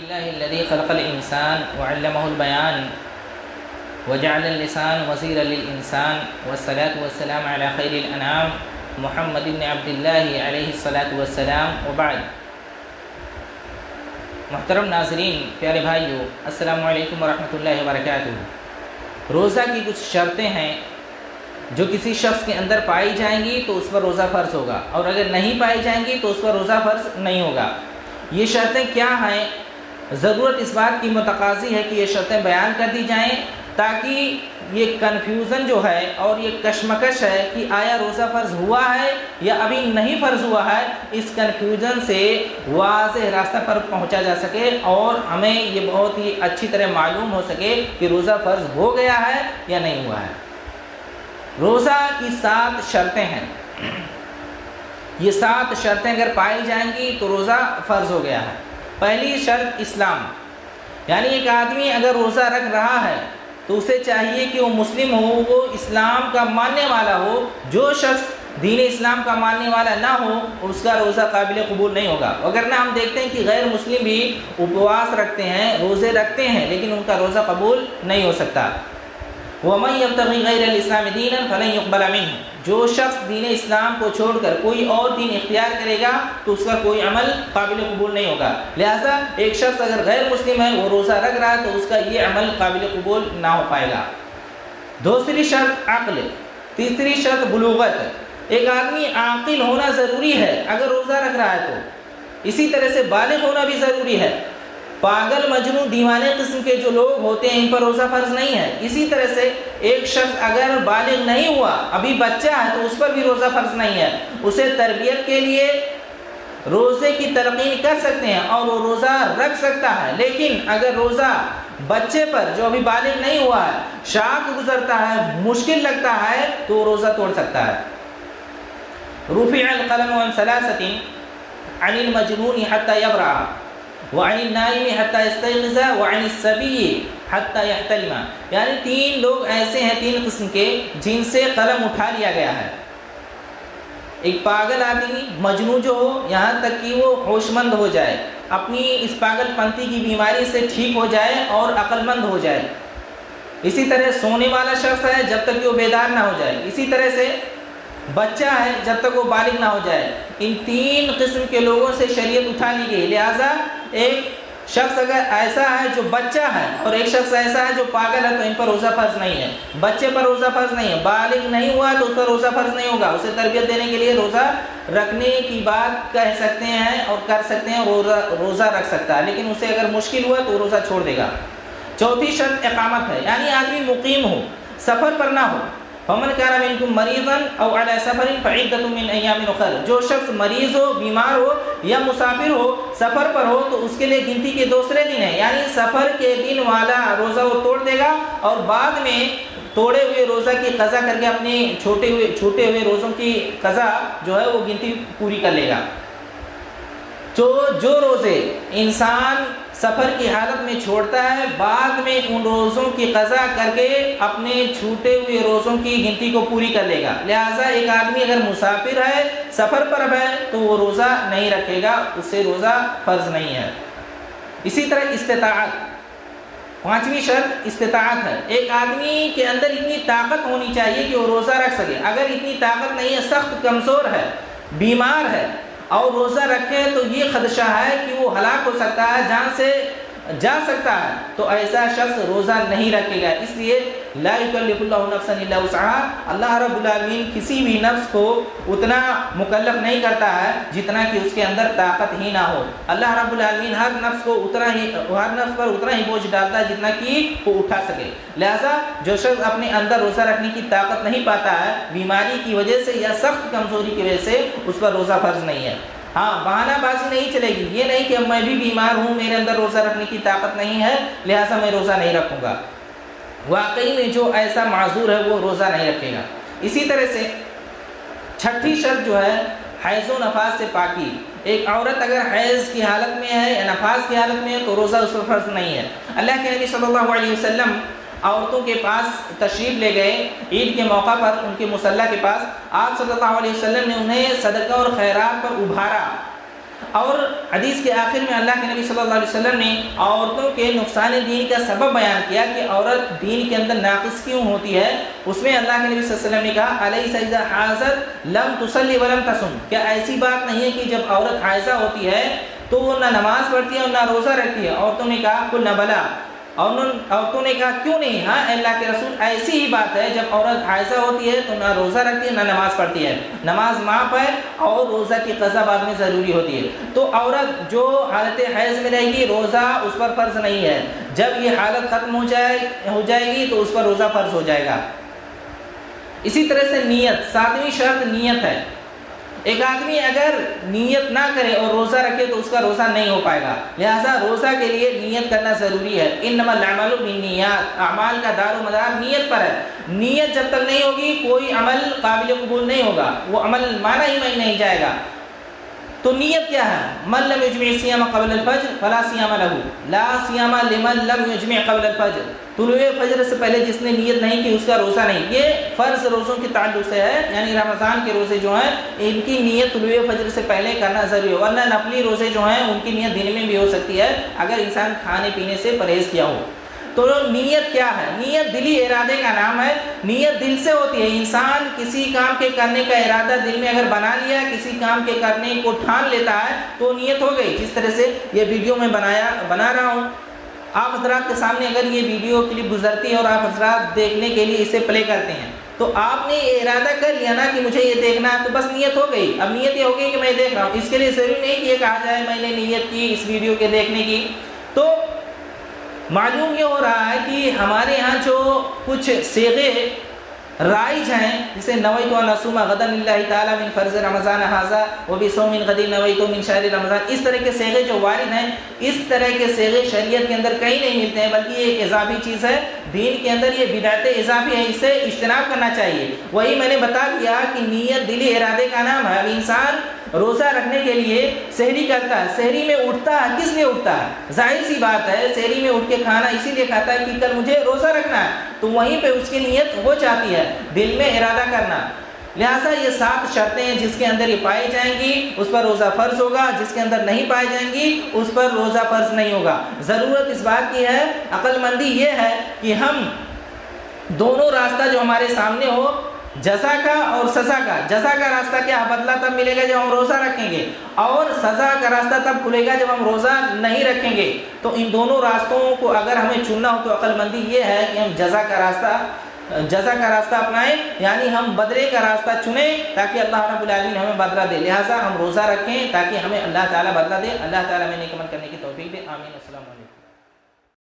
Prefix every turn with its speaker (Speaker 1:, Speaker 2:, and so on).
Speaker 1: لله الذي خلق الإنسان وعلمه البيان وجعل اللسان وزيرا للإنسان والصلاة والسلام على خير الأنام محمد بن عبد الله عليه الصلاة والسلام وبعد. محترم ناظرین، پیارے بھائیو، السلام علیکم ورحمۃ اللہ وبرکاتہ. روزہ کی کچھ شرطیں ہیں جو کسی شخص کے اندر پائی جائیں گی تو اس پر روزہ فرض ہوگا، اور اگر نہیں پائی جائیں گی تو اس پر روزہ فرض نہیں ہوگا. یہ شرطیں کیا ہیں؟ ضرورت اس بات کی متقاضی ہے کہ یہ شرطیں بیان کر دی جائیں تاکہ یہ کنفیوژن جو ہے اور یہ کشمکش ہے کہ آیا روزہ فرض ہوا ہے یا ابھی نہیں فرض ہوا ہے، اس کنفیوژن سے واضح راستہ پر پہنچا جا سکے اور ہمیں یہ بہت ہی اچھی طرح معلوم ہو سکے کہ روزہ فرض ہو گیا ہے یا نہیں ہوا ہے. روزہ کی 7 شرطیں ہیں. یہ 7 شرطیں اگر پائی جائیں گی تو روزہ فرض ہو گیا ہے. پہلی شرط اسلام، یعنی ایک آدمی اگر روزہ رکھ رہا ہے تو اسے چاہیے کہ وہ مسلم ہو، وہ اسلام کا ماننے والا ہو. جو شخص دین اسلام کا ماننے والا نہ ہو اس کا روزہ قابل قبول نہیں ہوگا. وگرنہ ہم دیکھتے ہیں کہ غیر مسلم بھی اپواس رکھتے ہیں، روزے رکھتے ہیں، لیکن ان کا روزہ قبول نہیں ہو سکتا. وَمَن يَبْتَغِ غَيْرَ الْإِسْلَامِ دِينًا فَلَن يُقْبَلَ مِنْهُ. جو شخص دین اسلام کو چھوڑ کر کوئی اور دین اختیار کرے گا تو اس کا کوئی عمل قابل قبول نہیں ہوگا. لہذا ایک شخص اگر غیر مسلم ہے، وہ روزہ رکھ رہا ہے، تو اس کا یہ عمل قابل قبول نہ ہو پائے گا. دوسری شرط عقل. تیسری شرط بلوغت. ایک آدمی عاقل ہونا ضروری ہے اگر روزہ رکھ رہا ہے تو. اسی طرح سے بالغ ہونا بھی ضروری ہے. پاگل، مجنون، دیوانے قسم کے جو لوگ ہوتے ہیں ان پر روزہ فرض نہیں ہے. اسی طرح سے ایک شخص اگر بالغ نہیں ہوا، ابھی بچہ ہے، تو اس پر بھی روزہ فرض نہیں ہے. اسے تربیت کے لیے روزے کی تلقین کر سکتے ہیں اور وہ روزہ رکھ سکتا ہے، لیکن اگر روزہ بچے پر جو ابھی بالغ نہیں ہوا ہے شاق گزرتا ہے، مشکل لگتا ہے، تو وہ روزہ توڑ سکتا ہے. رفع القلم عن 3 عن المجنون حتى يبرأ وعن النائم حتى يستيقظ وعن الصبي حتى يحتلم. یعنی 3 لوگ ایسے ہیں، 3 قسم کے، جن سے قلم اٹھا لیا گیا ہے. ایک پاگل آدمی، مجنون جو ہو، یہاں تک کہ وہ ہوش مند ہو جائے، اپنی اس پاگل پنتی کی بیماری سے ٹھیک ہو جائے اور عقل مند ہو جائے. اسی طرح سونے والا شخص ہے جب تک کہ وہ بیدار نہ ہو جائے. اسی طرح سے بچہ ہے جب تک وہ بالغ نہ ہو جائے. ان 3 قسم کے لوگوں سے شریعت اٹھا لی گئی. لہذا ایک شخص اگر ایسا ہے جو بچہ ہے اور ایک شخص ایسا ہے جو پاگل ہے تو ان پر روزہ فرض نہیں ہے. بچے پر روزہ فرض نہیں ہے، بالغ نہیں ہوا تو اس پر روزہ فرض نہیں ہوگا. اسے تربیت دینے کے لیے روزہ رکھنے کی بات کہہ سکتے ہیں اور کر سکتے ہیں، روزہ رکھ سکتا ہے، لیکن اسے اگر مشکل ہوا تو روزہ چھوڑ دے گا. چوتھی شرط اقامت ہے، یعنی آدمی مقیم ہو، سفر پر نہ ہو. فَمَنْ كَانَ مِنْكُمْ مَرِيضًا أَوْ عَلَى سَفَرٍ فَعِدَّةٌ مِّنْ أَيَّامٍ أُخَرَ. جو شخص مریض ہو، بیمار ہو یا مسافر ہو، سفر پر ہو، تو اس کے لیے گنتی کے دوسرے دن ہیں، یعنی سفر کے دن والا روزہ وہ توڑ دے گا اور بعد میں توڑے ہوئے روزہ کی قضا کر کے اپنے چھوٹے ہوئے روزوں کی قضا جو ہے وہ گنتی پوری کر لے گا. جو روزے انسان سفر کی حالت میں چھوڑتا ہے، بعد میں ان روزوں کی قضا کر کے اپنے چھوٹے ہوئے روزوں کی گنتی کو پوری کر لے گا. لہٰذا ایک آدمی اگر مسافر ہے، سفر پر ہے، تو وہ روزہ نہیں رکھے گا، اس سے روزہ فرض نہیں ہے. اسی طرح استطاعت. 5ویں شرط استطاعت ہے. ایک آدمی کے اندر اتنی طاقت ہونی چاہیے کہ وہ روزہ رکھ سکے. اگر اتنی طاقت نہیں ہے، سخت کمزور ہے، بیمار ہے اور روزہ رکھے تو یہ خدشہ ہے کہ وہ ہلاک ہو سکتا ہے، جان سے جا سکتا ہے، تو ایسا شخص روزہ نہیں رکھے گا. اس لیے لا یکلف اللہ نفسا الا وسعها. اللہ رب العالمین کسی بھی نفس کو اتنا مکلف نہیں کرتا ہے جتنا کہ اس کے اندر طاقت ہی نہ ہو. اللہ رب العالمین ہر نفس پر اتنا ہی بوجھ ڈالتا ہے جتنا کہ وہ اٹھا سکے. لہذا جو شخص اپنے اندر روزہ رکھنے کی طاقت نہیں پاتا ہے بیماری کی وجہ سے یا سخت کمزوری کی وجہ سے، اس پر روزہ فرض نہیں ہے. ہاں، بہانہ بازی نہیں چلے گی. یہ نہیں کہ اب میں بھی بیمار ہوں، میرے اندر روزہ رکھنے کی طاقت نہیں ہے، لہٰذا میں روزہ نہیں رکھوں گا. واقعی میں جو ایسا معذور ہے وہ روزہ نہیں رکھے گا. اسی طرح سے 6ٹھی شرط جو ہے حیض و نفاس سے پاکی. ایک عورت اگر حیض کی حالت میں ہے یا نفاس کی حالت میں ہے تو روزہ اس پر فرض نہیں ہے. اللہ کے نبی صلی اللہ علیہ وسلم عورتوں کے پاس تشریف لے گئے عید کے موقع پر، ان کے مصلی کے پاس. آپ صلی اللہ علیہ وسلم نے انہیں صدقہ اور خیرات پر ابھارا اور حدیث کے آخر میں اللہ کے نبی صلی اللہ علیہ وسلم نے عورتوں کے نقصان دین کا سبب بیان کیا کہ عورت دین کے اندر ناقص کیوں ہوتی ہے. اس میں اللہ کے نبی صلی اللہ علیہ وسلم نے کہا الیس اذا حاضت لم تصلی ولم تصم، کیا ایسی بات نہیں ہے کہ جب عورت حائضہ ہوتی ہے تو وہ نہ نماز پڑھتی ہے اور نہ روزہ رکھتی ہے؟ عورتوں نے کہا قلنا بلا، عورتوں نے کہا کیوں نہیں، ہاں اللہ کے رسول ایسی ہی بات ہے، جب عورت حائضہ ہوتی ہے تو نہ روزہ رکھتی ہے نہ نماز پڑھتی ہے، نماز معاف ہے اور روزہ کی قضا بعد میں ضروری ہوتی ہے. تو عورت جو حالت حیض میں رہے گی روزہ اس پر فرض نہیں ہے، جب یہ حالت ختم ہو جائے گی تو اس پر روزہ فرض ہو جائے گا. اسی طرح سے نیت، 7ویں شرط نیت ہے. ایک آدمی اگر نیت نہ کرے اور روزہ رکھے تو اس کا روزہ نہیں ہو پائے گا، لہٰذا روزہ کے لیے نیت کرنا ضروری ہے. انما الاعمال بالنیات، اعمال کا دار و مدار نیت پر ہے. نیت جب تک نہیں ہوگی کوئی عمل قابل قبول نہیں ہوگا، وہ عمل مانا ہی نہیں جائے گا. تو نیت کیا ہے؟ من لم یجمع الصیام قبل الفجر فلا صیام له، لا صیام لمن لم یجمع قبل الفجر. طلوع فجر سے پہلے جس نے نیت نہیں کی اس کا روزہ نہیں. یہ فرض روزوں کے تعلق سے ہے، یعنی رمضان کے روزے جو ہیں ان کی نیت طلوع فجر سے پہلے کرنا ضروری ہے، ورنہ نفلی روزے جو ہیں ان کی نیت دن میں بھی ہو سکتی ہے اگر انسان کھانے پینے سے پرہیز کیا ہو. تو نیت کیا ہے؟ نیت دلی ارادے کا نام ہے. نیت دل سے ہوتی ہے. انسان کسی کام کے کرنے کا ارادہ دل میں اگر بنا لیا، کسی کام کے کرنے کو ٹھان لیتا ہے تو نیت ہو گئی. جس طرح سے یہ ویڈیو میں بنا رہا ہوں، آپ حضرات کے سامنے اگر یہ ویڈیو کلپ گزرتی ہے اور آپ حضرات دیکھنے کے لیے اسے پلے کرتے ہیں تو آپ نے یہ ارادہ کر لیا نا کہ مجھے یہ دیکھنا ہے، تو بس نیت ہو گئی. اب نیت یہ ہو گئی کہ میں دیکھ رہا ہوں. اس کے لیے ضروری نہیں کہ یہ کہا جائے میں نے نیت کی اس ویڈیو کے دیکھنے کی. تو معلوم یہ ہو رہا ہے کہ ہمارے ہاں جو کچھ صیغے رائج ہیں، جسے نویت ان اصوم غدا للہ تعالی من فرض رمضان ھذا وبصوم غد نویت من شہر رمضان، اس طرح کے صیغے جو وارد ہیں، اس طرح کے صیغے شریعت کے اندر کہیں نہیں ملتے ہیں، بلکہ یہ ایک اضافی چیز ہے. دین کے اندر یہ بدعت اضافی ہے، اس سے اجتناب کرنا چاہیے. وہی میں نے بتا دیا کہ نیت دلی ارادے کا نام ہے. اب انسان روزہ رکھنے کے لیے سحری کرتا ہے، سحری میں اٹھتا ہے، کس لیے اٹھتا ہے؟ ظاہر سی بات ہے سحری میں اٹھ کے کھانا اسی لیے کھاتا ہے کہ کل مجھے روزہ رکھنا ہے، تو وہیں پہ اس کی نیت ہو جاتی ہے، دل میں ارادہ کرنا. لہٰذا یہ 7 شرطیں ہیں، جس کے اندر یہ پائی جائیں گی اس پر روزہ فرض ہوگا، جس کے اندر نہیں پائی جائیں گی اس پر روزہ فرض نہیں ہوگا. ضرورت اس بات کی ہے، عقل مندی یہ ہے کہ ہم دونوں راستہ جو ہمارے سامنے ہو، جزا کا اور سزا کا. جزا کا راستہ کیا؟ بدلہ تب ملے گا جب ہم روزہ رکھیں گے، اور سزا کا راستہ تب کھلے گا جب ہم روزہ نہیں رکھیں گے. تو ان دونوں راستوں کو اگر ہمیں چننا ہو تو عقل مندی یہ ہے کہ ہم جزا کا راستہ اپنائیں، یعنی ہم بدلے کا راستہ چنیں تاکہ اللہ رب العالمین ہمیں بدلہ دے. لہٰذا ہم روزہ رکھیں تاکہ ہمیں اللہ تعالیٰ بدلہ دے. اللہ تعالیٰ ہمیں نیک عمل کرنے کی توفیق دے. آمین. السلام علیکم.